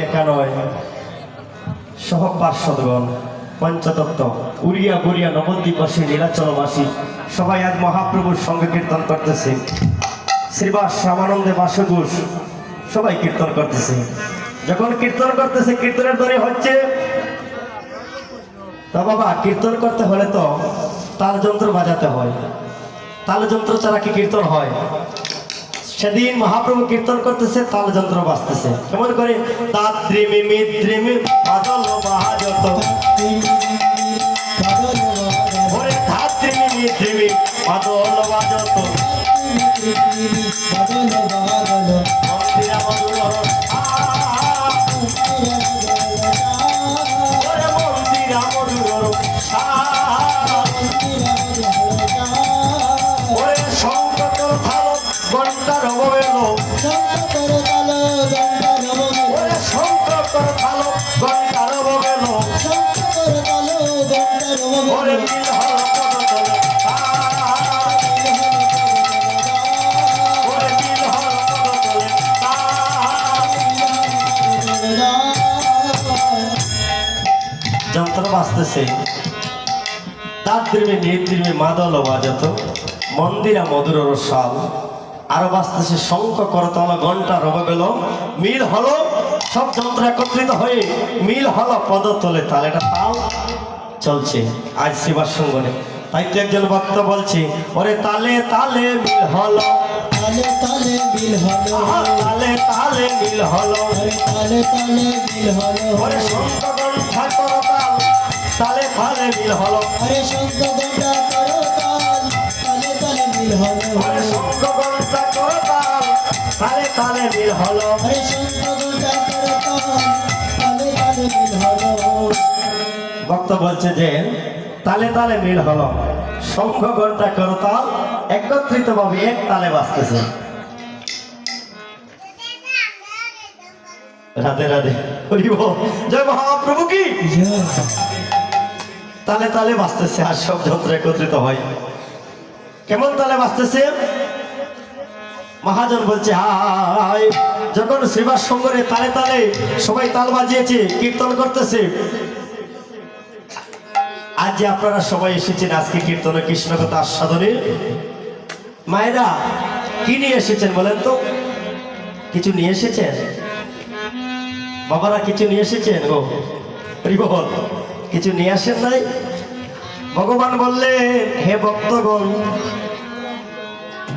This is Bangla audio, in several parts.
একা নয়, সহ পার্শ্বদগণ, পঞ্চতত্ত্ব, উড়িয়া গড়িয়া নবদ্বীপবাসী, নীলাচলবাসী সবাই আজ মহাপ্রভুর সঙ্গে কীর্তন করতেছে। শ্রীবাস শ্যামানন্দে বাসঘোষ সবাই কীর্তন করতেছে। যখন কীর্তন করতেছে, কীর্তনের ধ্বনি হচ্ছে। তা বাবা, কীর্তন করতে হলে তো তাল যন্ত্র বাজাতে হয়। তাল যন্ত্র ছাড়া কি কীর্তন হয়? সেদিন মহাপ্রভু কীর্তন করতেছে, তাল যন্ত্র বাজতেছে। কেমন করে? তাদ্রিমি মিদ্রিমি বাদল বাজত, ওরে ধাত্রিমি মিদ্রিমি বাদল বাজত, মন্দিরা মধুর ওরে মন্দিরা মধুর ওরে সংকটর থাল ঘন্টার ববেল, ওরে সংকটর থাল ঘন্টার ববেল, ওরে মিল হল পদতলে, ওরে মিল হল পদতলে। যন্ত্র বাজতেছে, তার দ্রিমে নিদ্রিমে মাদল বাজত, মন্দিরা মধুর রসাল। আরো বাজতেছে শঙ্খ করতল ঘন্টা রবে গেল, মিল হলো সব যন্ত্র একত্রিত হয়ে মিল হলো পদতলে তাল। এটা তাল চলছে আজ শ্রীবাস সঙ্গনে। তাই তো একজন ভক্ত বলছে, ওরে তালে তালে মিল হলো, তালে তালে মিল হলো, তালে তালে মিল হলো, তালে তালে মিল হলো, ওরে শঙ্খ ঘণ্টা করতাল তালে তালে মিল হলো, আরে শঙ্খ ঘণ্টা করো তাল, তালে তালে মিল হলো, ওরে শঙ্খ ঘণ্টা করতাল তালে তালে মিল হলো। আরে শঙ্খ ঘণ্টা করো তাল, তালে তালে মিল হলো। ভক্ত বলছে যে তালে তালে মিল হলো, শঙ্খ ঘণ্টা করতাল একত্রিত ভাবে এক তালে বাজতেছে। রাধে রাধে, হরি বল, জয় মহাপ্রভু কি। তালে তালে বাজতেছে আর সব যন্ত্র একত্রিত হয়। কেমন তালে বাজতেছে? মহাজন বলছে, হায়, যখন শ্রীবাস সঙ্গরে তালে তালে সবাই তাল বাজিয়েছে, কীর্তন করতেছে। আজ যে আপনারা সবাই এসেছেন আজকে কীর্তনে কৃষ্ণ কথা আস্বাদনে, মায়েরা কি নিয়ে এসেছেন বলেন তো? কিছু নিয়ে এসেছেন? বাবারা কিছু নিয়ে এসেছেন? গো হরি বল, কিছু নিয়ে আসেন নাই? ভগবান বললেন, হে ভক্তগণ,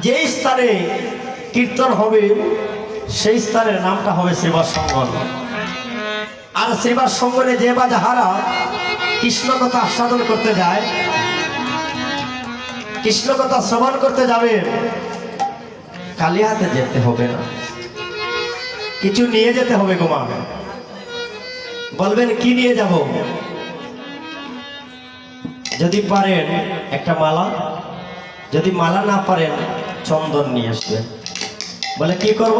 যেই স্থানে কীর্তন হবে সেই স্থানের নামটা হবে শ্রীবাস সঙ্গন। আর শ্রীবাস সঙ্গনে যে বা যাহারা কৃষ্ণ কথা আস্বাদন করতে যায়, কৃষ্ণ কথা শ্রবণ করতে যাবে, খালি হাতে যেতে হবে না, কিছু নিয়ে যেতে হবে। গোমা বলবেন কি নিয়ে যাব? যদি পারেন একটা মালা, যদি মালা না পারেন চন্দন নিয়ে আসবেন। বলে কি করব?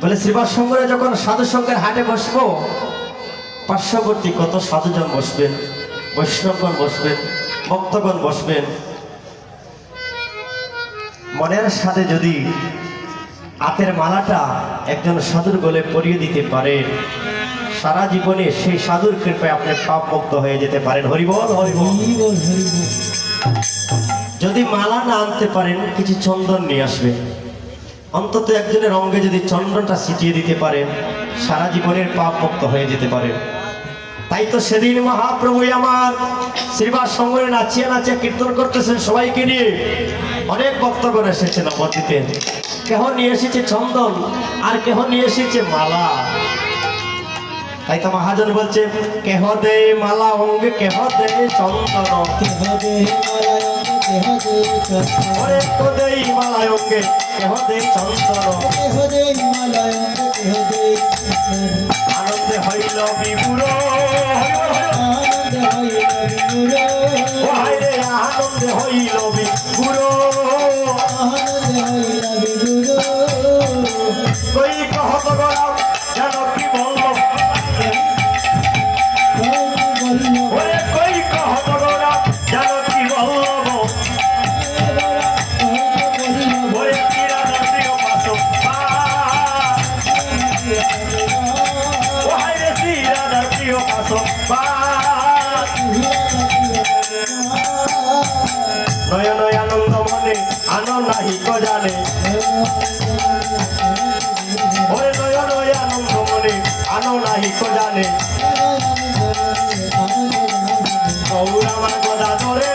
বলে শ্রীবাস সঙ্গরে যখন সাধু সঙ্গের হাটে বসবো, পার্শ্ববর্তী কত সাধুজন বসবেন, বৈষ্ণবগণ বসবেন, ভক্তগণ বসবেন। মনের সাথে যদি হাতের মালাটা একজন সাধুর গলে পরিয়ে দিতে পারেন, সারা জীবনে সেই সাধুর কৃপায় আপনি পাপ মুক্ত হয়ে যেতে পারেন। হরিবল হরিবল। যদি মালা না আনতে পারেন, কিছু চন্দন নিয়ে আসবেন। অন্তত একজনের অঙ্গে যদি চন্দনটা ছিটিয়ে দিতে পারেন, সারা জীবনের পাপ মুক্ত হয়ে যেতে পারেন। তাই তো সেদিন মহাপ্রভু আমার শ্রীবাস সঙ্গরে নাচিয়ে নাচিয়ে কীর্তন করতেছেন সবাইকে নিয়ে। অনেক ভক্তগণ এসেছেন নবদ্বীপে, কেহ নিয়ে এসেছে চন্দন আর কেহ নিয়ে এসেছে মালা। তাই তো মহাজন বলছে, কেহ দে মালা অঙ্গে, কেহ দে চন্দন, কেহ দে মালায়ঙ্গে, কেহ দে চন্দন, ওরে তো দেই মালা অঙ্গে, কেহ দে চন্দন, কেহ দে মালায়ঙ্গে, কেহ দে চন্দন। আনন্দে হইল বিভুর, আনন্দে হইল বিভুর, ও হায় রে আনন্দে হইল বিভুর, আনন্দে হইল বিভুর। কই কহত গড়াও যেন কি বলল, ওরে কই কহত গড়াও যেন কি বলব, ওরে কিরা প্রিয় পাশ বাস নয়ন আনন্দ মনে আনো নাহি কো জানে ওরে নয়ন আনন্দ মনে আনো নাহি কো জানে গৌর আমার গদা ধরে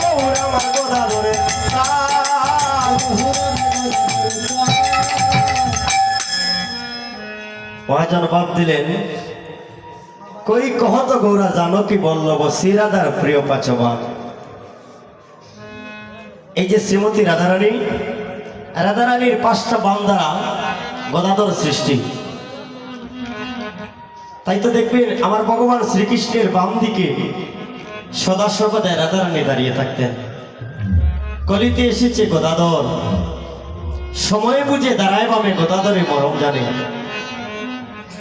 গৌর আমার গদা ধরে মহাজন বাপ দিলেন কই কহত গৌরা জানো কি বল্লভ শ্রীরাধার প্রিয় পাচবান। এই যে শ্রীমতী রাধারানী, রাধারানীর 5টা বাম দ্বারা গদাধর সৃষ্টি। তাই তো দেখবেন আমার ভগবান শ্রীকৃষ্ণের বাম দিকে সদা সর্বদা রাধারানী দাঁড়িয়ে থাকতেন। কলিতে এসেছে গদাধর, সময় বুঝে দাঁড়ায় বামে গদাধরে মরম জানে।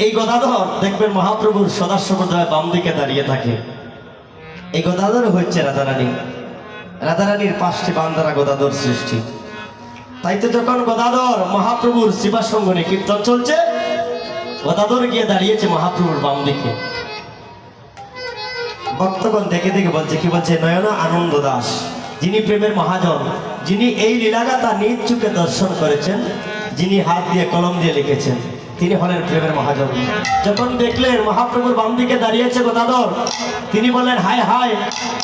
এই গদাধর দেখবেন মহাপ্রভুর সদা সর্বদা বাম দিকে দাঁড়িয়ে থাকে। এই গদাধর হচ্ছে রাধারানী, রাধারানীর 5টি বাম দ্বারা গদাধর সৃষ্টি। তাই তো যখন গদাধর মহাপ্রভুর শিবাসঙ্গনে কীর্তন চলছে, গদাধর গিয়ে দাঁড়িয়েছে মহাপ্রভুর বাম দিকে। ভক্তগণ দেখে দেখে বলছে, কি বলছে? নয়ন আনন্দ দাস, যিনি প্রেমের মহাজন, যিনি এই লীলাগাথা নিজ চোখে দর্শন করেছেন, যিনি হাত দিয়ে কলম দিয়ে লিখেছেন, তিনি হলেন প্রেমের মহাজন। যখন দেখলেন মহাপ্রভুর বাম দিকে দাঁড়িয়েছে গদাধর, তিনি বললেন, হায় হায়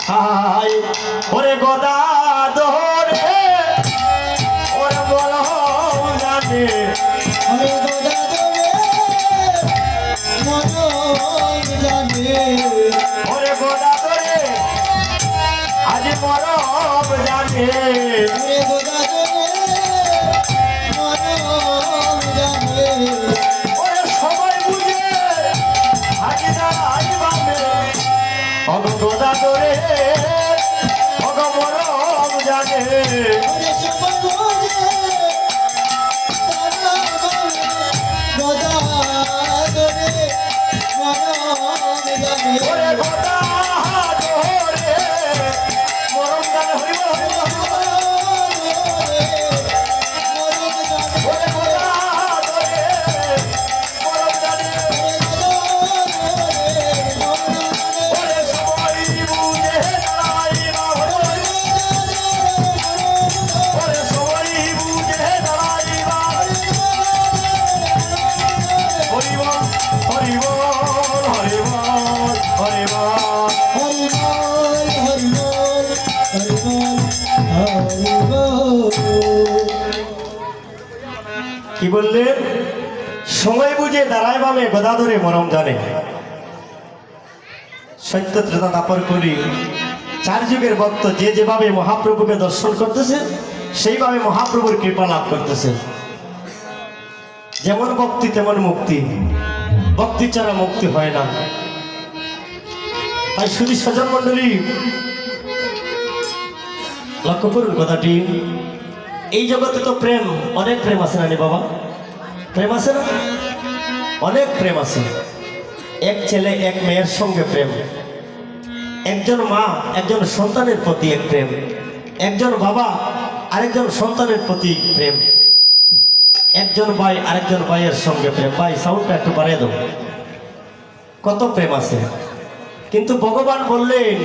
হায় ওরে গদাধর ওরে বলরাম জানে আমি ওরে গদাধরে আজ মরম জানে ওরে সবাই বুঝে আজি দাঁড়াই বামে অগ গদাধরে অগ মরম জানে ওরে গদাধরে মরম জানে হরিব ওরে গদাধরে মরম জানে ওরে সবাই বুঝে দাঁড়াই বামে ওরে সবাই বুঝে দাঁড়াই বামে হরিব হরিব হরিব হরিব কি বললেন? সময় বুঝে দাঁড়ায় বামে গদাধরে মরম জানে। সত্য ত্রেতা দাপর করি 4 যুগের ভক্ত যে যেভাবে মহাপ্রভুকে দর্শন করতেছে, সেইভাবে মহাপ্রভুর কৃপা লাভ করতেছে। যেমন ভক্তি তেমন মুক্তি, ভক্তি ছাড়া মুক্তি হয় না। তাই শুধু স্বজন মন্ডলী লক্ষ্য করুন কথাটি, এই জগতে তো প্রেম, অনেক প্রেম আছে না বাবা? প্রেম আছে না? অনেক প্রেম আছে। এক ছেলে এক মেয়ের সঙ্গে প্রেম, একজন মা একজন সন্তানের প্রতি এক প্রেম, একজন বাবা আরেকজন সন্তানের প্রতি প্রেম, একজন ভাই আরেকজন ভাইয়ের সঙ্গে প্রেম। ভাই সাউন্ডটা একটু বাড়িয়ে দেবো। কত প্রেম আছে। কিন্তু ভগবান বললেন,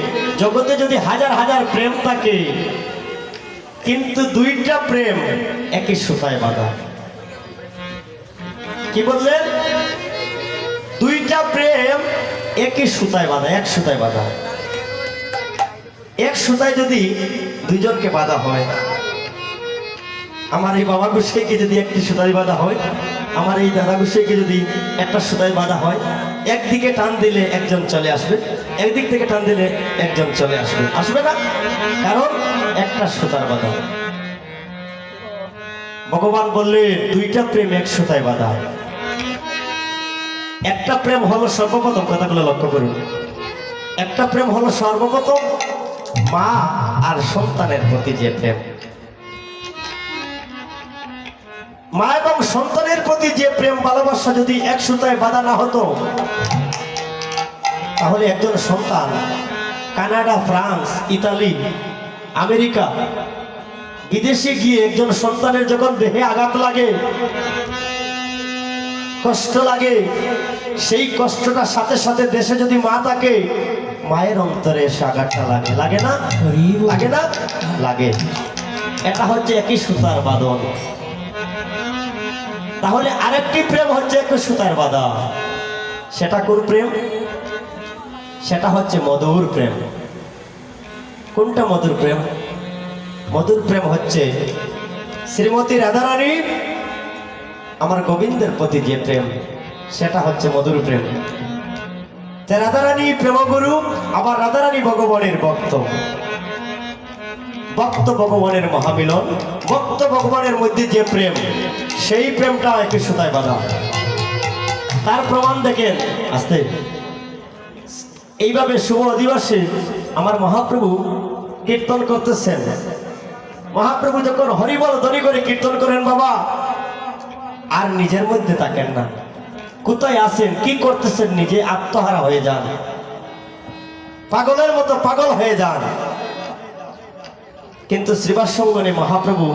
জগতে যদি হাজার হাজার প্রেম থাকে, কিন্তু 2টা প্রেম একই সুতায় বাঁধা। কি বললেন? 2টা প্রেম একই সুতায় বাঁধা, এক সুতায় বাঁধা। এক সুতায় যদি 2 জনকে বাঁধা হয়, আমার এই বাবা গোসাইকে যদি একটি সুতায় বাঁধা হয়, আমার এই দাদা গোসাইকে যদি একটা সুতায় বাঁধা হয়, একদিকে টান দিলে একজন চলে আসবে, একদিক থেকে টান দিলে একজন চলে আসবে, আসবে না? কারণ একটা সুতার বাঁধা। ভগবান বললেন 2টা প্রেম এক সুতায় বাঁধা। একটা প্রেম হলো সর্বপ্রথম, কথাগুলো লক্ষ্য করুন, একটা প্রেম হলো সর্বপ্রথম মা আর সন্তানের প্রতি যে প্রেম। মা এবং সন্তানের প্রতি যে প্রেম ভালোবাসা যদি এক সুতায় বাঁধা না হতো, তাহলে একজন সন্তান কানাডা, ফ্রান্স, ইতালি, আমেরিকা বিদেশে গিয়ে একজন সন্তানের যখন দেহে আঘাত লাগে, কষ্ট লাগে, সেই কষ্টটার সাথে সাথে দেশে যদি মা থাকে, মায়ের অন্তরে এসে আঘাতটা লাগে, লাগে না? লাগে না? লাগে। এটা হচ্ছে একই সুতার বাঁধন। তাহলে আরেকটি প্রেম হচ্ছে একই সুতার বাঁধা। সেটা কোন প্রেম? সেটা হচ্ছে মধুর প্রেম। কোনটা মধুর প্রেম? মধুর প্রেম হচ্ছে শ্রীমতী রাধারানী আমার গোবিন্দের প্রতি যে প্রেম, সেটা হচ্ছে মধুর প্রেম। রাধারানী প্রেমগুরু, আবার রাধারানী ভগবানের ভক্ত। ভক্ত ভগবানের মহামিলন, ভক্ত ভগবানের মধ্যে যে প্রেম, সেই প্রেমটা একই সুতায় বাঁধা। তার প্রমাণ দেখেন। আস্তে এইভাবে শুভ দিবসে আমার মহাপ্রভু কীর্তন করতেছেন। মহাপ্রভু যখন হরিবল ধ্বনি করে কীর্তন করেন বাবা, আর নিজের মধ্যে থাকেন না। কোথায় আছেন, কি করতেছেন, নিজে আত্মহারা হয়ে যান, পাগলের মতো পাগল হয়ে যান। কিন্তু শ্রীবাস সঙ্গনে মহাপ্রভু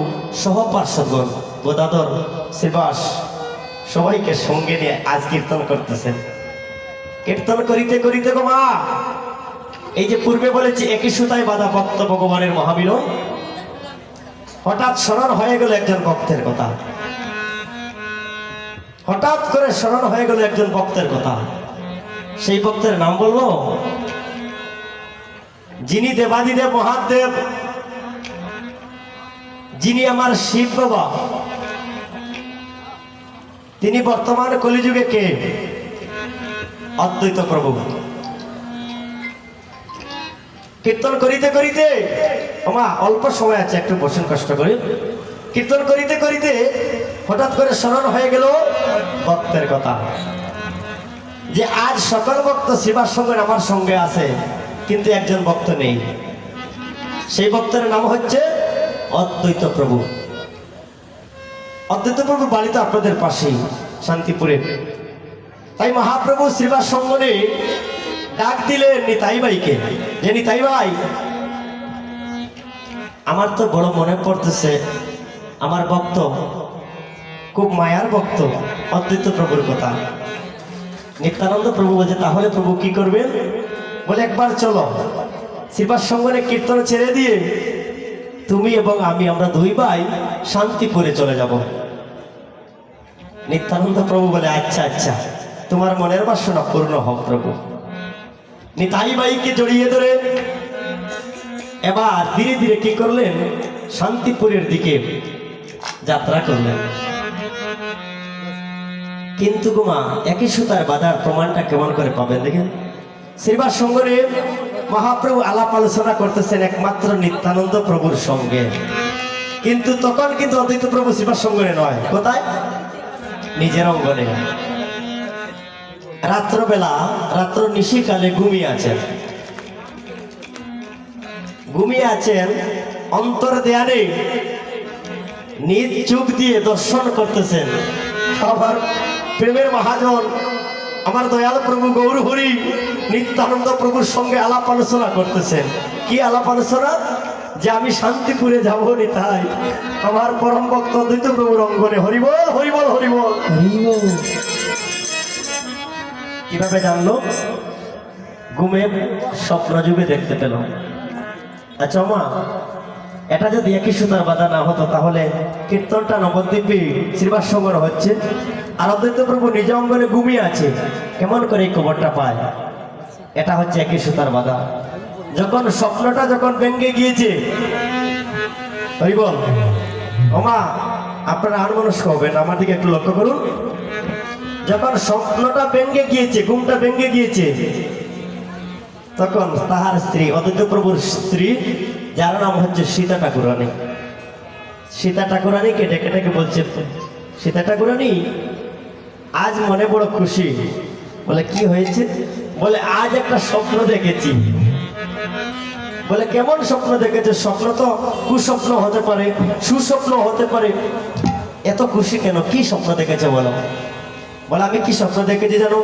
সহপার্শ্বগণ গোদাধর, শ্রীবাস সবাইকে সঙ্গে নিয়ে আজ কীর্তন করতেছেন। কীর্তন করিতে করিতে গো মা, এই যে পূর্বে বলেছি একই সুতায় বাঁধা ভক্ত ভগবানের মহামিলন, হঠাৎ স্মরণ হয়ে গেল একজন ভক্তের কথা। হঠাৎ করে স্মরণ হয়ে গেল একজন ভক্তের কথা। সেই ভক্তের নাম বলবো, যিনি দেবাদিদেব মহাদেব, যিনি আমার শিব বাবা, তিনি বর্তমান কলিযুগে কে? অদ্বৈত প্রভু। কীর্তন করিতে করিতে, ওমা অল্প সময় আছে, একটু বসুন কষ্ট করে। কীর্তন করিতে করিতে হঠাৎ করে স্মরণ হয়ে গেল ভক্তের কথা, যে আজ সকল ভক্ত শ্রীবাস সঙ্গে আমার সঙ্গে আছে, কিন্তু একজন ভক্ত নেই। সেই ভক্তের নাম হচ্ছে অদ্বৈত প্রভু। অদ্বৈত প্রভু বাড়ি তো আপনাদের পাশেই, শান্তিপুরে। তাই মহাপ্রভু শ্রীবাস সঙ্গনে ডাক দিলেন নিতাই ভাইকে, যে নিতাই ভাই, আমার তো বড় মনে পড়তেছে, আমার ভক্ত খুব মায়ার ভক্ত অদ্বৈত প্রভুর কথা। নিত্যানন্দ প্রভু বলছে, তাহলে প্রভু কি করবেন? বলে একবার চলো শ্রীবাস সঙ্গনে কীর্তন ছেড়ে দিয়ে তুমি এবং আমি, আমরা দুই ভাই শান্তিপুরে চলে যাব। নিত্যানন্দ প্রভু বলে, আচ্ছা আচ্ছা, তোমার মনের বাসনা পূর্ণ হোক প্রভু। নিতাই ভাইকে জড়িয়ে ধরে এবার ধীরে ধীরে কি করলেন? শান্তিপুরের দিকে যাত্রা করলেন। কিন্তু গোমা একই সুতার বাঁধার প্রমাণটা কেমন করে পাবেন দেখেন। শ্রীবাস সঙ্গনে মহাপ্রভু আলাপ আলোচনা করতেছেন একমাত্র নিত্যানন্দ প্রভুর সঙ্গে, কিন্তু তখন কিন্তু অদ্বৈত প্রভু শ্রীবাস সঙ্গনে নয়। কোথায়? নিজের অঙ্গনে। রাত্রবেলা, রাত্র নিশিকালে ঘুমিয়ে আছেন, ঘুমিয়ে আছেন, অন্তর দেয়ালে নিজ চোখ দিয়ে দর্শন করতেছেন আমার প্রেমের মহাজন, আমার দয়াল প্রভু গৌর হরি নিত্যানন্দ প্রভুর সঙ্গে আলাপ আলোচনা করতেছেন। কি আলাপ আলোচনা? যে আমি শান্তিপুরে যাবো নিতাই, আমার পরম ভক্ত অদ্বৈত প্রভুর অঙ্গনে। হরিবল হরিবল হরিবল। কিভাবে জানলো? ঘুমে স্বপ্ন যুগে দেখতে পেল। আচ্ছা মা, এটা যদি একই সুতার বাধা না হতো, তাহলে কীর্তনটা নবদ্বীপে শ্রীবাস সঙ্গনে হচ্ছে, আর অদ্বৈত প্রভু নিজ অঙ্গনে ঘুমিয়ে আছে, কেমন করে এই খবরটা পায়? এটা হচ্ছে একই সুতার বাধা। যখন স্বপ্নটা যখন ভেঙে গিয়েছে, হরিবল, ওমা আপনারা আনমনস্ক হবেন, আমার দিকে একটু লক্ষ্য করুন। যখন স্বপ্নটা ভেঙে গিয়েছে, ঘুমটা ভেঙে গিয়েছে, তখন তাহার স্ত্রী, অদ্বৈত প্রভুর স্ত্রী, যার নাম হচ্ছে সীতা ঠাকুরানী, সীতা ঠাকুরানীকে ডেকে ডেকে বলছে, সীতা ঠাকুরানী আজ মনে বড় খুশি। বলে কি হয়েছে? বলে আজ একটা স্বপ্ন দেখেছি। বলে কেমন স্বপ্ন দেখেছে? স্বপ্ন তো কুস্বপ্ন হতে পারে, সুস্বপ্ন হতে পারে, এত খুশি কেন? কি স্বপ্ন দেখেছে বলো? বলে আমি কি স্বপ্ন দেখেছি জানো?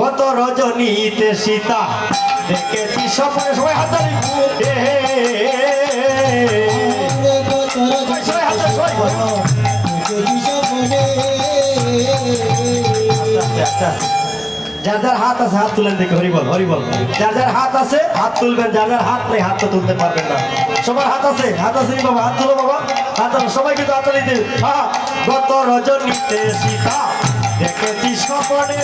গত রজনীতে সীতা দেখেছি স্বপ্নে। সবাই হাততালি। আস্তে আস্তে যার যার হাত আছে হাত তুলেন দেখে হরিবল হরিবল যার যার হাত আছে হাত তুলবেন যার যার হাত নেই হাত তো তুলতে পারবেন না সবার হাত আছে নি বাবা হাত তুলো বাবা হাত সবাই কিন্তু হাত দিতে হ্যাঁ গত রজনীতে সীতা দেখেছি স্বপ্নে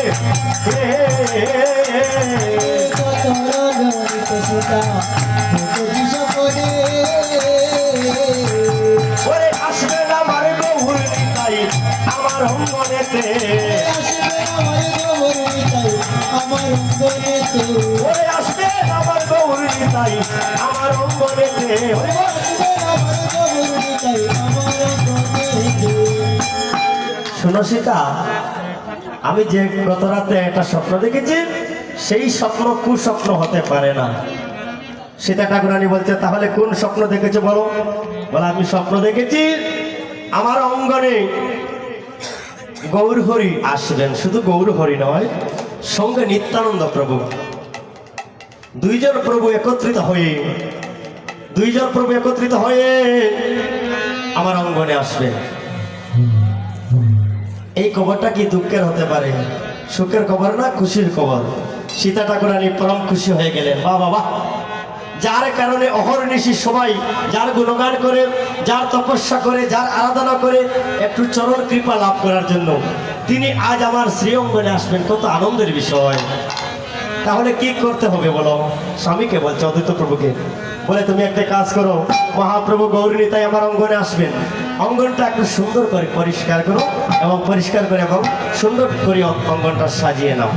ওরে আসবে না আমার গৌর নিতাই আমার অঙ্গনেতে ওরে আসবে না আমার গৌর নিতাই আমার অঙ্গনেতে শোনো সীতা আমি যে গত রাতে একটা স্বপ্ন দেখেছি সেই স্বপ্ন কুস্বপ্ন হতে পারে না সীতা ঠাকুরানী বলছে তাহলে কোন স্বপ্ন দেখেছো বলো বলে আমি স্বপ্ন দেখেছি আমার অঙ্গনে গৌরহরি আসবেন শুধু গৌরহরি নয় সঙ্গে নিত্যানন্দ প্রভু দুইজন প্রভু একত্রিত হয়ে আমার অঙ্গনে আসবেন এই খবরটা কি দুঃখের হতে পারে সুখের খবর না খুশির খবর সীতা ঠাকুরানী পরম খুশি হয়ে গেলেন বাহ বাবা যার কারণে অহর্নিশি সবাই যার গুণগান করে যার তপস্যা করে যার আরাধনা করে একটু চরণ কৃপা লাভ করার জন্য তিনি আজ আমার শ্রীঅঙ্গনে আসবেন কত আনন্দের বিষয় তাহলে কি করতে হবে বলো স্বামীকে বলছে অদ্বৈত প্রভুকে বলে তুমি একটা কাজ করো মহাপ্রভু গৌরী তাই আমার অঙ্গনে আসবেন অঙ্গনটা একটু সুন্দর করে পরিষ্কার করো এবং পরিষ্কার করে এবং সুন্দর করে অঙ্গনটা সাজিয়ে নাও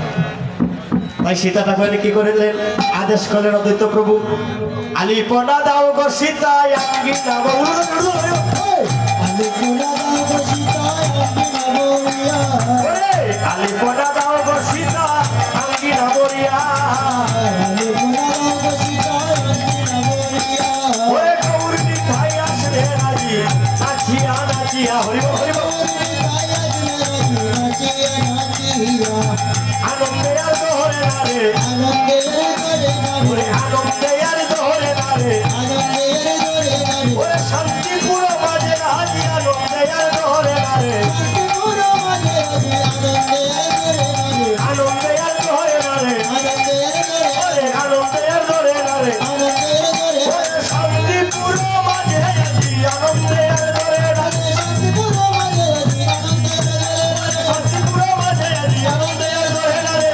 তাই সীতা ঠাকুরানী কি করলেন আদেশ করলেন অদ্বৈত প্রভু আলিপনা দাও গো সীতা আঙ্গিনা আলিপনা দাও গো সীতা আঙ্গিনা বরিয়া ওরে গৌরী ভাই আসবে রাজি নাচিয়া নাচিয়া হরিব হরিব আনন্দে আর দোহরে নারে আনন্দে আর দোহরে নারে ওরে শান্তিপুর মাঝে হাজি আনন্দে আর দোহরে নারে আনন্দে আর দোহরে নারে ওরে আনন্দে আর দোহরে নারে ওরে শান্তিপুর মাঝে হাজি আনন্দে আর দোহরে নারে শান্তিপুর মাঝে হাজি আনন্দে আর দোহরে নারে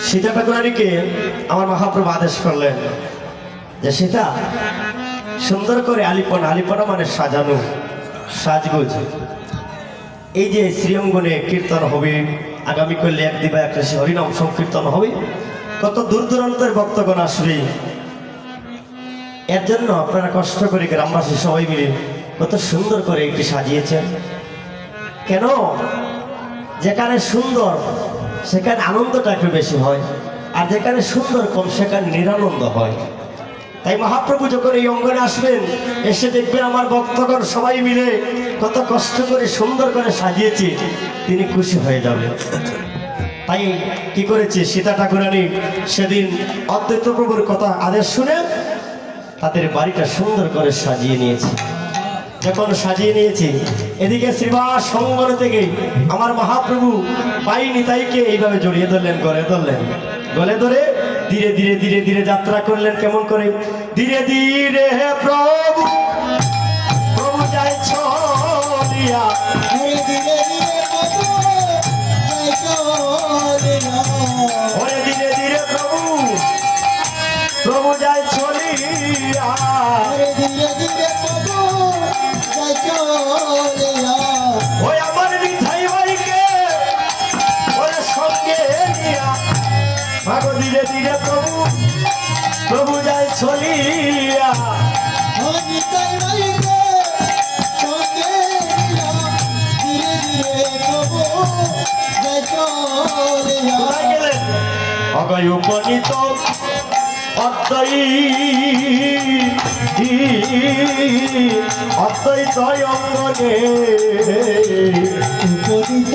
সীতা ঠাকুরানীকে আমার মহাপ্রভু আদেশ করলেন যে সীতা সুন্দর করে আলিপনা মানে সাজানো সাজগোজ এই যে শ্রীঅঙ্গনে কীর্তন হবে আগামীকাল এক দিবা একটা হরিনাম সংকীর্তন হবে কত দূর দূরান্তের ভক্তগণ আসবে এর জন্য আপনারা কষ্ট করে গ্রামবাসী সবাই মিলে কত সুন্দর করে একটি সাজিয়েছেন কেন যেখানে সুন্দর সেখানে আনন্দটা একটু বেশি হয় আর যেখানে সুন্দর কম সেখানে নিরানন্দ হয় তাই মহাপ্রভু যখন এই অঙ্গনে আসবেন এসে দেখবেন আমার ভক্তগণ সবাই মিলে কত কষ্ট করে সুন্দর করে সাজিয়েছে তিনি খুশি হয়ে যাবেন তাই কি করেছে সীতা ঠাকুরানী সেদিন অদ্বৈত প্রভুর কথা আদেশ শুনে তাদের বাড়িটা সুন্দর করে সাজিয়ে নিয়েছে যখন সাজিয়ে নিয়েছি এদিকে শ্রীবাস সঙ্গন থেকে আমার মহাপ্রভু পাই নিতাইকে এইভাবে জড়িয়ে ধরলেন গলে ধরে ধীরে ধীরে ধীরে ধীরে যাত্রা করলেন কেমন করে ধীরে ধীরে হে প্রভু প্রভু যাই ছড়িয়া ওরে ধীরে ধীরে প্রভু প্রভু যাই ছড়িয়া ওই আমার নিতাই ভাইকে ওরে সঙ্গে নিয়া ভাগো ধীরে ধীরে প্রভু প্রভু যায় ছলিয়া গেলেন অগয় উপনীত অদ্বৈত অঙ্গনে উপনীত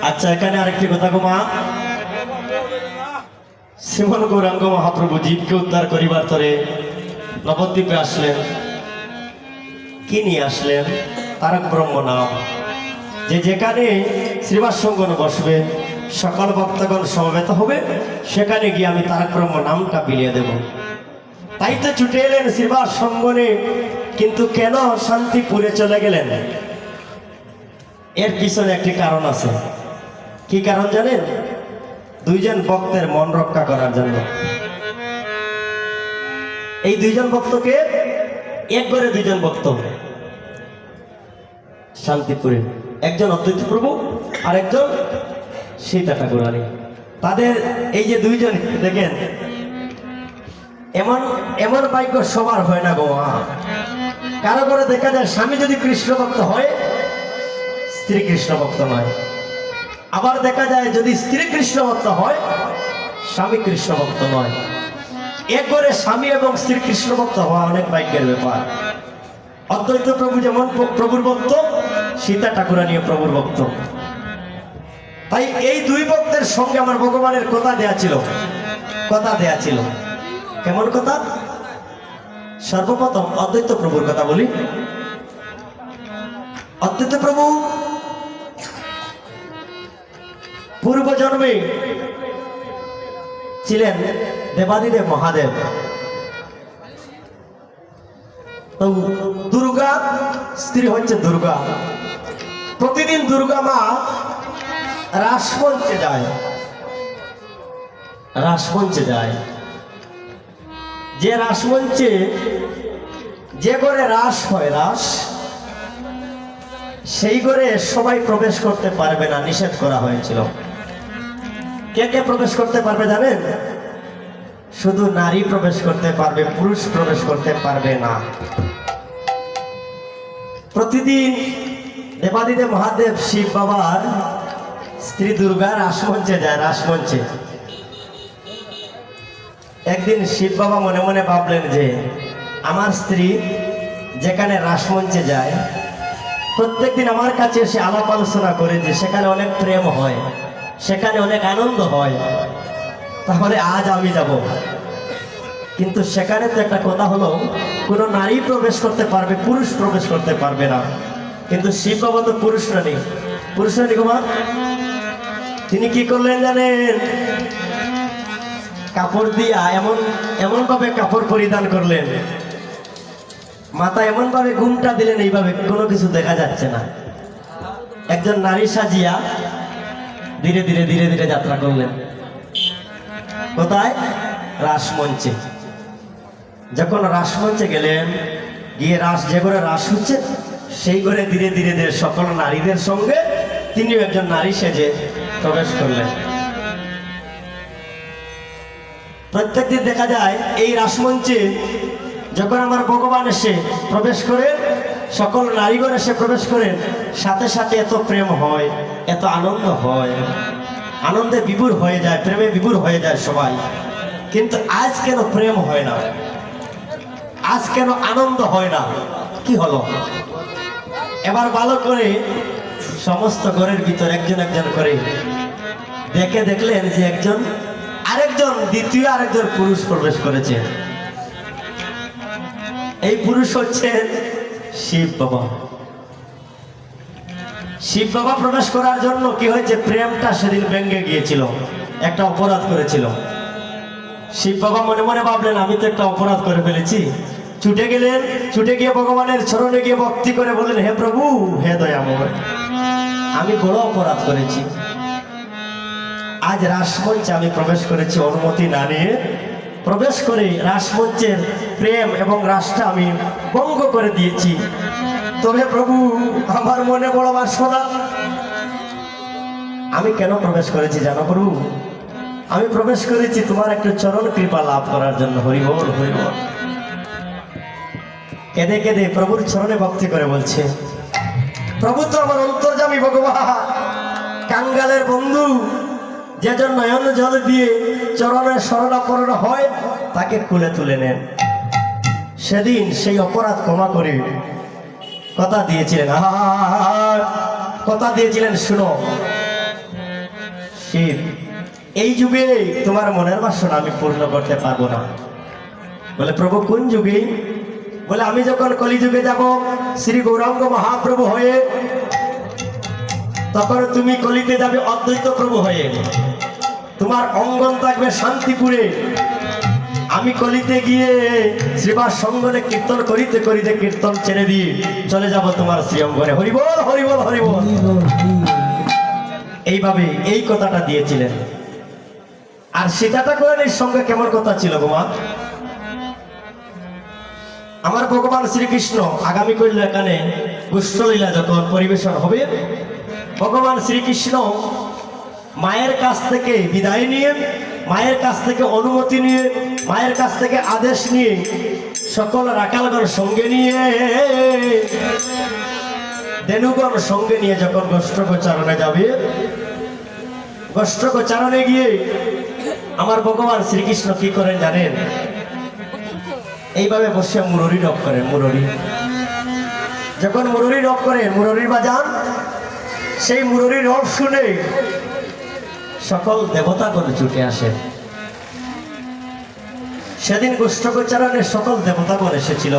আচ্ছা, এখানে আরেকটি কথা গো মা, শ্রীমন গৌরাঙ্গ মহাপ্রভু জীবকে উদ্ধার করিবার তরে নবদ্বীপে আসলেন। কি নিয়ে আসলেন? তারক ব্রহ্ম নাম। যে যেখানে শ্রীবাস সঙ্গন বসবে, সকল ভক্তগণ সমবেত হবে, সেখানে গিয়ে আমি তারক ব্রহ্ম নামটা বিলিয়ে দেব। তাই তো ছুটে এলেন শ্রীবাস সঙ্গনে। কিন্তু কেন শান্তিপুরে চলে গেলেন? এর পিছনে একটি কারণ আছে। কি কারণ জানেন? দুইজন ভক্তের মন রক্ষা করার জন্য। এই দুইজন ভক্তকে, এক করে দুইজন ভক্ত শান্তিপুরে, একজন অদ্বৈত প্রভু আর একজন সীতা ঠাকুরানী। তাদের এই যে দুইজন দেখেন, এমন এমন ভাগ্য সবার হয় না গো মা। কারো করে দেখা যায় স্বামী যদি কৃষ্ণ ভক্ত হয়, স্ত্রী কৃষ্ণ ভক্ত নয়। আবার দেখা যায় যদি স্ত্রী কৃষ্ণ ভক্ত হয়, স্বামী কৃষ্ণ ভক্ত নয়। এক করে স্বামী এবং স্ত্রী কৃষ্ণ ভক্ত হওয়া অনেক ভাগ্যের ব্যাপার। অদ্বৈত প্রভু যেমন প্রভুর ভক্ত, সীতা ঠাকুরানী প্রভুর ভক্ত। তাই এই দুই ভক্তের সঙ্গে আমার ভগবানের কথা দেয়া ছিল। কেমন কথা? সর্বপ্রথম অদ্বৈত প্রভুর কথা বলি। অদ্বৈত প্রভু পূর্ব জন্মে ছিলেন দেবাদিদেব মহাদেব। তো দুর্গা স্ত্রী হচ্ছে দুর্গা। প্রতিদিন দুর্গা মা রাসমঞ্চে যায়। যে রাসমঞ্চে যে ঘরে রাস হয়, সেই ঘরে সবাই প্রবেশ করতে পারবে না, নিষেধ করা হয়েছিল। কে কে প্রবেশ করতে পারবে জানেন? শুধু নারী প্রবেশ করতে পারবে, পুরুষ প্রবেশ করতে পারবে না। প্রতিদিন দেবাদিদেব মহাদেব শিব বাবার স্ত্রী দুর্গা রাসমঞ্চে যায়, রাসমঞ্চে। একদিন শিব বাবা মনে মনে ভাবলেন যে আমার স্ত্রী যেখানে রাসমঞ্চে যায়, প্রত্যেকদিন আমার কাছে এসে আলাপ আলোচনা করে যে সেখানে অনেক প্রেম হয়, সেখানে অনেক আনন্দ হয়, তাহলে আজ আমি যাব। কিন্তু সেখানে তো একটা কথা হলো, কোনো নারী প্রবেশ করতে পারবে, পুরুষ প্রবেশ করতে পারবে না। কিন্তু শিব বাবা তো পুরুষ রানী কুমার, তিনি কি করলেন জানেন? কাপড় দিয়া এমন ভাবে কাপড় পরিধান করলেন, মাথা এমন ভাবে ঘুমটা দিলেন, এইভাবে কোনো কিছু দেখা যাচ্ছে না। একজন নারী সাজিয়া ধীরে ধীরে যাত্রা করলেন। কোথায়? রাসমঞ্চে। যখন রাসমঞ্চে গেলেন, গিয়ে যে ঘরে রাস হচ্ছে, সেই ঘরে ধীরে ধীরে সকল নারীদের সঙ্গে তিনিও একজন নারী সেজে প্রবেশ করলেন। প্রত্যেকদিন দেখা যায় এই রাসমঞ্চে যখন আমার ভগবান এসে প্রবেশ করেন, সকল নারীগণ এসে প্রবেশ করেন, সাথে সাথে এত প্রেম হয়, এত আনন্দ হয়, আনন্দে বিভোর হয়ে যায়, প্রেমে বিভোর হয়ে যায় সবাই। কিন্তু আজ কেন প্রেম হয় না? আজ কেন আনন্দ হয় না? কি হলো? এবার ভালো করে সমস্ত ঘরের ভিতর একজন একজন করে দেখলেন যে দ্বিতীয় আরেকজন পুরুষ প্রবেশ করেছে। এই পুরুষ হচ্ছে শিব বাবা। শিব বাবা প্রবেশ করার জন্য কি হয়েছে? প্রেমটা সেদিন ভেঙে গিয়েছিল, একটা অপরাধ করেছিল। শিব বাবা মনে মনে ভাবলেন আমি তো একটা অপরাধ করে ফেলেছি। ছুটে গিয়ে ভগবানের চরণে গিয়ে ভক্তি করে বললেন, হে প্রভু, হে দয়াময়, আমি বড় অপরাধ করেছি। আজ রাসমঞ্চে আমি প্রবেশ করেছি অনুমতি না নিয়ে, প্রবেশ করে রাসমঞ্চের প্রেম এবং রাসটা আমি ভঙ্গ করে দিয়েছি। তবে প্রভু, আমার মনে বড় বাসনা। আমি কেন প্রবেশ করেছি জানো প্রভু? আমি প্রবেশ করেছি তোমার একটু চরণ কৃপা লাভ করার জন্য। হরিবল হরিবল। কেঁদে কেঁদে প্রভুর চরণে ভক্তি করে বলছে, প্রভু তো আমার অন্তর্যামী ভগবান, কাঙ্গালের বন্ধু, যে জন নয়ন জল দিয়ে চরণের শরণাপন্ন হয় তাকে কুলে তুলে নেন। সেদিন সেই অপরাধ ক্ষমা করে কথা দিয়েছিলেন, কথা দিয়েছিলেন, শুনো শিব, এই যুগে তোমার মনের বাসনা আমি পূর্ণ করতে পারবো না। বলে প্রভু কোন যুগে? বলে আমি যখন কলিযুগে যাব শ্রী গৌরাঙ্গ মহাপ্রভু হয়ে, তখন তুমি কলিতে যাবে অদ্বৈত প্রভু হয়ে, তোমার অঙ্গন থাকবে শান্তিপুরে। আমি কলিতে গিয়ে শ্রীবাস সঙ্গনে কীর্তন করিতে করিতে কীর্তন ছেড়ে দিয়ে চলে যাব তোমার শ্রী অঙ্গনে। হরিবল হরিবল হরিবল। এইভাবে এই কথাটা দিয়েছিলেন। আর সীতাটা কোরআনের সঙ্গে কেমন কথা ছিল গোমা? আমার ভগবান শ্রীকৃষ্ণ আগামী কইল এখানে গুষ্ঠলীলা যখন পরিবেশন হবে, ভগবান শ্রীকৃষ্ণ মায়ের কাছ থেকে বিদায় নিয়ে, মায়ের কাছ থেকে অনুমতি নিয়ে, মায়ের কাছ থেকে আদেশ নিয়ে সকল রাখালগণ সঙ্গে নিয়ে, ধেনুগণ সঙ্গে নিয়ে যখন গোষ্ঠগোচারণে যাবে, গোষ্ঠগোচারণে গিয়ে আমার ভগবান শ্রীকৃষ্ণ কি করেন জানেন? এইভাবে বসে মুররি রব করেন। মুররি যখন মুররি রব করেন, মুররির বাজান, সেই মুররি রব শুনে সকল দেবতাগণ ছুটে আসেন। সেদিন গোষ্ঠগোচারণে সকল দেবতাগণ এসেছিল।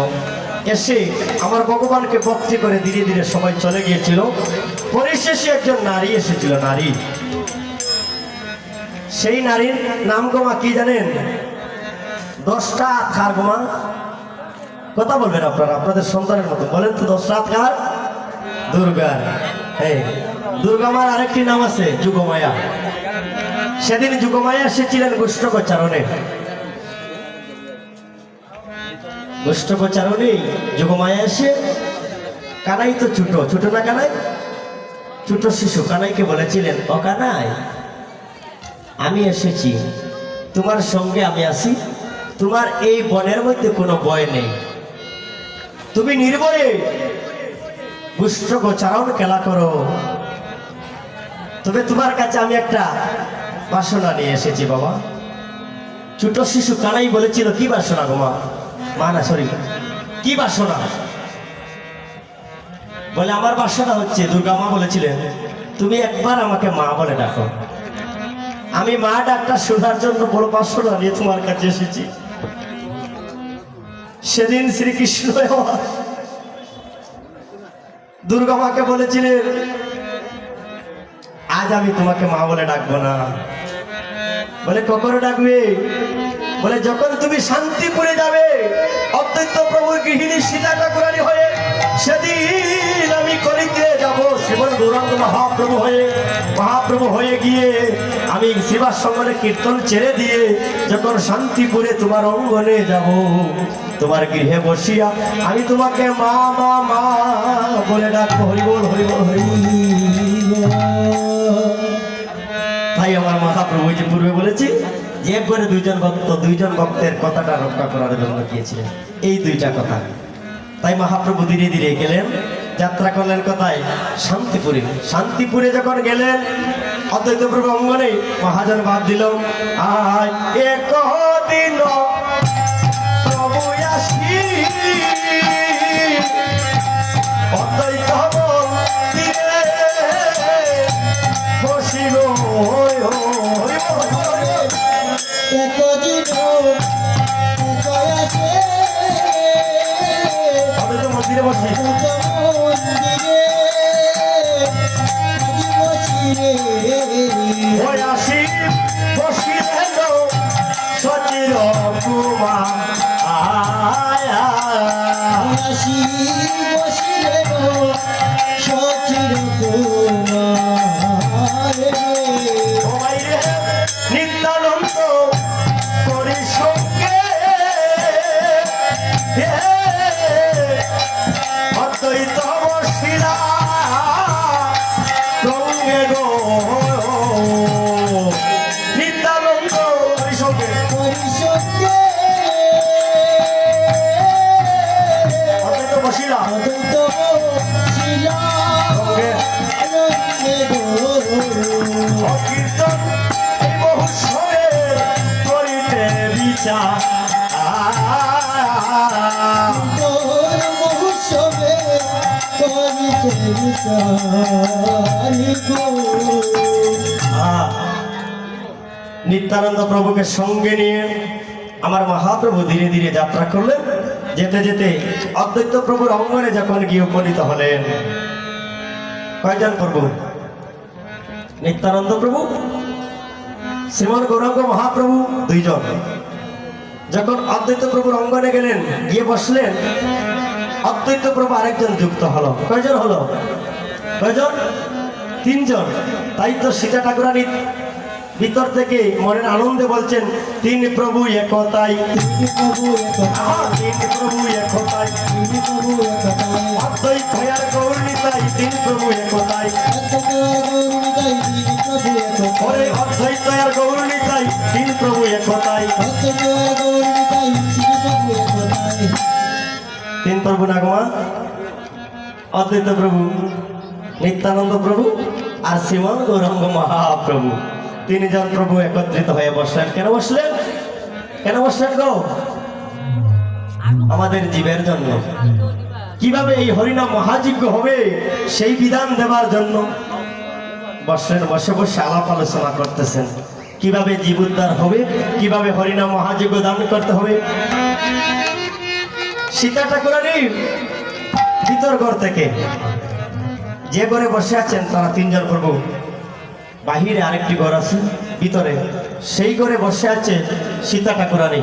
এসে আমার ভগবানকে ভক্তি করে ধীরে ধীরে সবাই চলে গিয়েছিল। পরিশেষে একজন নারী এসেছিল, নারী। সেই নারীর নাম গোমা কি জানেন? 10টা হাত কার গোমা? কথা বলবেন আপনারা, আপনাদের সন্তানের মতো বলেন তো। 10টা হাত কার? দুর্গা। হ্যাঁ, দুর্গা মার আরেকটি নাম আছে যুগমায়া। সেদিন যুগমায়া এসেছিলেন গোষ্ঠগোচারণে। গোষ্ঠগোচারণে যুগমায়া এসে, কানাই তো ছোট, ছোট না কানাই? ছোট শিশু কানাইকে বলেছিলেন, ও কানাই, আমি এসেছি, তোমার সঙ্গে আমি আছি, তোমার এই বনের মধ্যে কোনো ভয় নেই, তুমি নির্ভয়ে গোষ্ঠগোচারণ খেলা করো। তবে তোমার কাছে আমি একটা বাসনা নিয়ে এসেছি বাবা। ছোট শিশু কানাই বলেছিল, কি বাসনা গো মা? মা না, সরি, কি বাসনা? বলে আমার বাসনা হচ্ছে, দুর্গা মা বলেছিলেন, তুমি একবার আমাকে মা বলে ডাকো। আমি মা ডাকটা শোনার জন্য বড় বাসনা নিয়ে তোমার কাছে এসেছি। সেদিন শ্রীকৃষ্ণ দুর্গা মাকে বলেছিলেন, আজ আমি তোমাকে মা বলে ডাকবো না। বলে কখন ডাকবে? বলে যখন তুমি শান্তিপুরে যাবে অদ্বৈত প্রভুর গৃহিণী সীতা ঠাকুরানী হয়ে, সেদিন আমি কলিতে যাব শ্রীমন গৌরাঙ্গ মহাপ্রভু হয়ে গিয়ে আমি শ্রীবাস সঙ্গনে কীর্তন ছেড়ে দিয়ে যখন শান্তিপুরে তোমার অঙ্গনে যাব, তোমার গৃহে বসিয়া আমি তোমাকে মা মা মা বলে ডাকবো। হরিবল হরিবল হরিবল। তাই আমার মহাপ্রভু যে পূর্বে বলেছি যে একবারে দুইজন ভক্তের কথাটা রক্ষা করার জন্য গিয়েছিলেন, এই দুইটা কথা। তাই মহাপ্রভু ধীরে ধীরে গেলেন, যাত্রা করলেন কোথায়? শান্তিপুরে। শান্তিপুরে যখন গেলেন অদ্বৈত প্রভু অঙ্গনে মহাজন বাদ দিল, আয় একদিন প্রভু আসি অদ্বৈত মন্দিরে বসিল। মন্দিরে বসে আসি বসিলেন সচির কুমার, আসি বসিলেন সচির কুমার, নিত্যানন্দ করি সঙ্গে অদ্বৈত বসিলা রঙ্গে গো। নিত্যানন্দ করি সঙ্গে অদ্বৈত বসিলা। অদ্বৈত বসিলা কীর্তন এই মহোৎসবে করিতে বিচার তোর মহোৎসবে করিতে বিচারি গো। নিত্যানন্দ প্রভুকে সঙ্গে নিয়ে আমার মহাপ্রভু ধীরে ধীরে যাত্রা করলেন। যেতে যেতে অদ্বৈত প্রভুর অঙ্গনে যখন গিয়ে উপনীত হলেন, কয়জন প্রভু? নিত্যানন্দ প্রভু, শ্রীমন গৌরাঙ্গ মহাপ্রভু, দুইজন। যখন অদ্বৈত প্রভুর অঙ্গনে গেলেন, গিয়ে বসলেন, অদ্বৈত প্রভু আরেকজন যুক্ত হলো। কয়জন হলো? কয়জন? তিনজন। তাই তো সীতা ঠাকুরানী ভিতর থেকে মনের আনন্দে বলছেন, তিন প্রভু একতাই, তিনি প্রভু একতাই, তিন প্রভু একতাই, তিনি প্রভু একতাই, অদ্বৈত আর গৌরনিতাই, তিন প্রভু একতাই, অদ্বৈত গৌরনিতাই, তিনি প্রভু একতাই, ওরে অদ্বৈত আর গৌরনিতাই, তিন প্রভু একতাই। অদ্বৈত গৌরনিতাই, তিনি প্রভু একতাই। তিন প্রভু নাগমা, অদ্বৈত প্রভু, নিত্যানন্দ প্রভু আর শ্রীমন গৌরাঙ্গ মহাপ্রভু, তিনজন প্রভু একত্রিত হয়ে বসলেন। কেন বসলেন? কেন বসলেন গো? আমাদের জীবের জন্য। কিভাবে এই হরিনাম মহাযজ্ঞ হবে সেই বিধান দেওয়ার জন্য বসলেন। বসে বসে আলাপ আলোচনা করতেছেন, কিভাবে জীব উদ্ধার হবে, কিভাবে হরিনাম মহাযজ্ঞ দান করতে হবে। সীতা ঠাকুরানীর ভিতর ঘর থেকে যে ঘরে বসে আছেন তারা তিনজন প্রভু, বাহিরে আরেকটি ঘর আছে ভিতরে, সেই ঘরে বসে আছে সীতা ঠাকুরানী।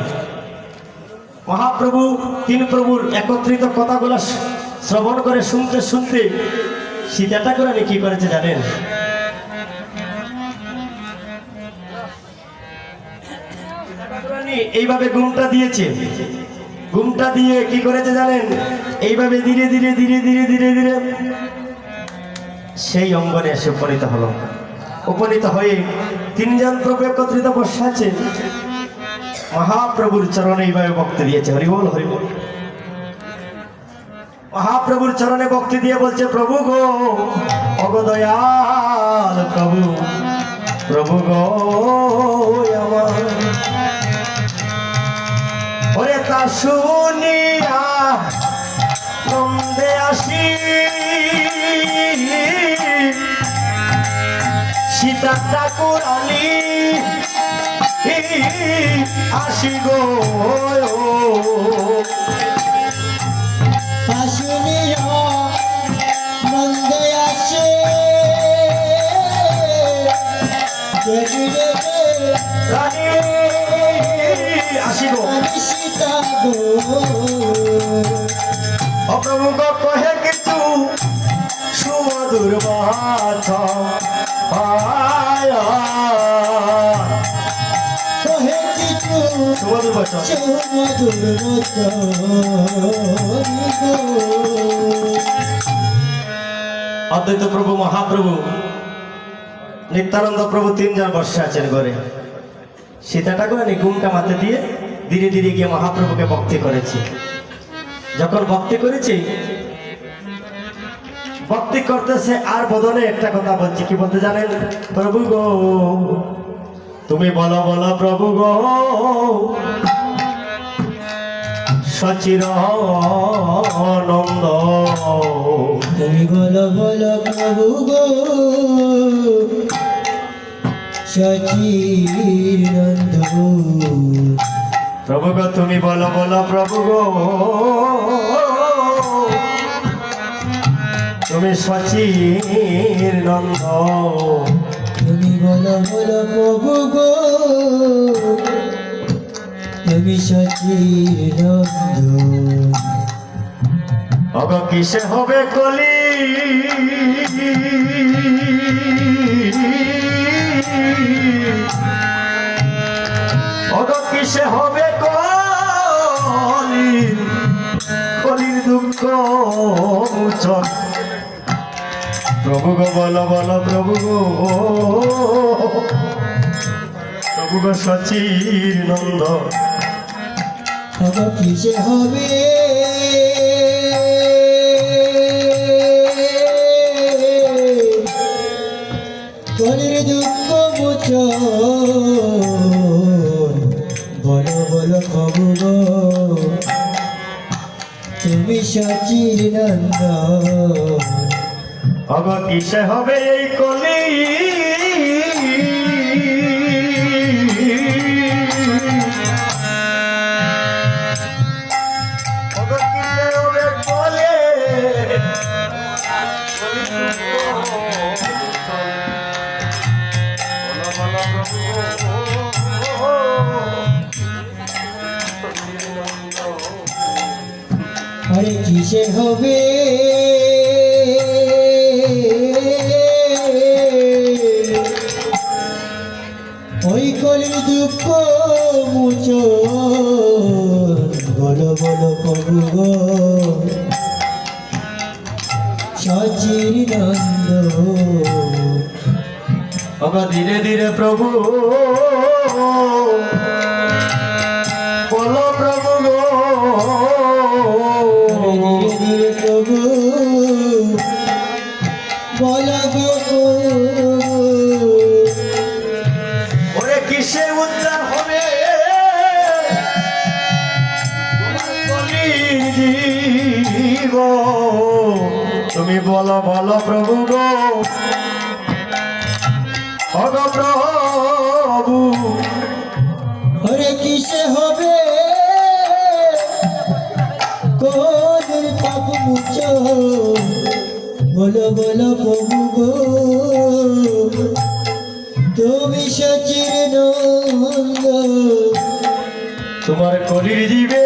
মহাপ্রভু তিন প্রভুর একত্রিত কথাগুলো শ্রবণ করে শুনতে শুনতে সীতা ঠাকুরানী কি করেছে জানেন? সীতা ঠাকুরানী এইভাবে ঘুমটা দিয়েছে। ঘুমটা দিয়ে কি করেছে জানেন? এইভাবে ধীরে ধীরে ধীরে ধীরে ধীরে ধীরে সেই অঙ্গনে এসে উপনীত হলো। উপনীত হয়ে তিনজন প্রভু একত্রিত বসে আছে, মহাপ্রভুর চরণে এইভাবে ভক্তি দিয়েছে। হরিবল হরিবল। মহাপ্রভুর চরণে ভক্তি দিয়ে বলছে, প্রভু গো, অগদয়াল প্রভু, প্রভু গো আমার, ওরে তা শুনিয়া নন্দে আসি, সীতা ঠাকুরানী আসি গো, আসুনিয়া নন্দে আসে, রানী আসি গো। সীতা গো, অপ্রভু গো কহে কিছু সুমধুর বাছা, কহে কিছু সুমধুর বাছা। সুমধুর বচন গো। অদ্বৈত প্রভু, মহাপ্রভু, নিত্যানন্দ প্রভু তিনজন বসে আছেন ঘরে। সীতা ঠাকুরানী ঘুমটা মাথা দিয়ে ধীরে ধীরে গিয়ে মহাপ্রভুকে ভক্তি করেছে। যখন ভক্তি করেছে, ভক্তি করতেছে আর বদনে একটা কথা বলছি। কি বলতে জানেন? প্রভু গো, তুমি বলো বলো প্রভু গো, সচির নন্দ, তুমি বলো বলো প্রভু গো, সচির নন্দ, প্রভু গো তুমি বলো বলো প্রভু গো, তুমি সচির নন্দ, তুমি বলো বলো প্রভু গো, তুমি সচির নন্দ। অগ কিসে হবে কলি, অগ কিসে হবে কলি, কলির দুঃখ মোচন। প্রভু গো বলো বলো প্রভু গো, প্রভু গো সচির নন্দ, তবে কিসে হবে কলির দুঃখ মোচন বলো বলো প্রভু গো তুমি সচির নন্দন অগ কিসে হবে এই কলি অগ কিসে হবে কলি আরে কিসে হবে ওই কলির দুঃখ মোচন বলো বলো প্রভু গো সচির নন্দন অগ ধীরে ধীরে প্রভু বলো প্রভু গো ধীরে ধীরে প্রভু বলো গো ওরে কিসে উদ্ধার হবে কলির জীব তুমি বলো বলো প্রভু গো অগ প্রভু ওরে কিসে হবে কোনের পাপ মুছো বলো বলো প্রভু গো তুমি সচির নন্দ তোমার কলির জীবে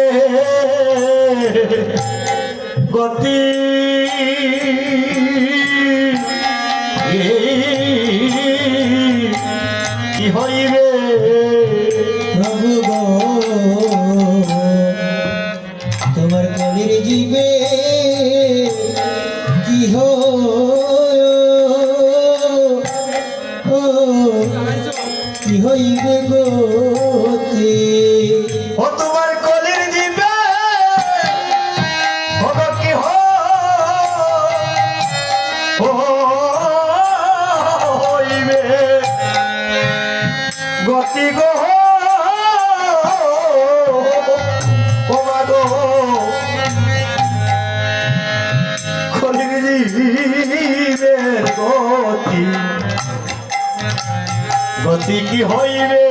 গতি কি হইবে প্রভু গো তোমার কলির জীবে কি কি হইবে গতি ও তোমার কলির জীবে হব কি হইবে গতি গো ওমা গো কলির জীবের গতি গতি কি হইবে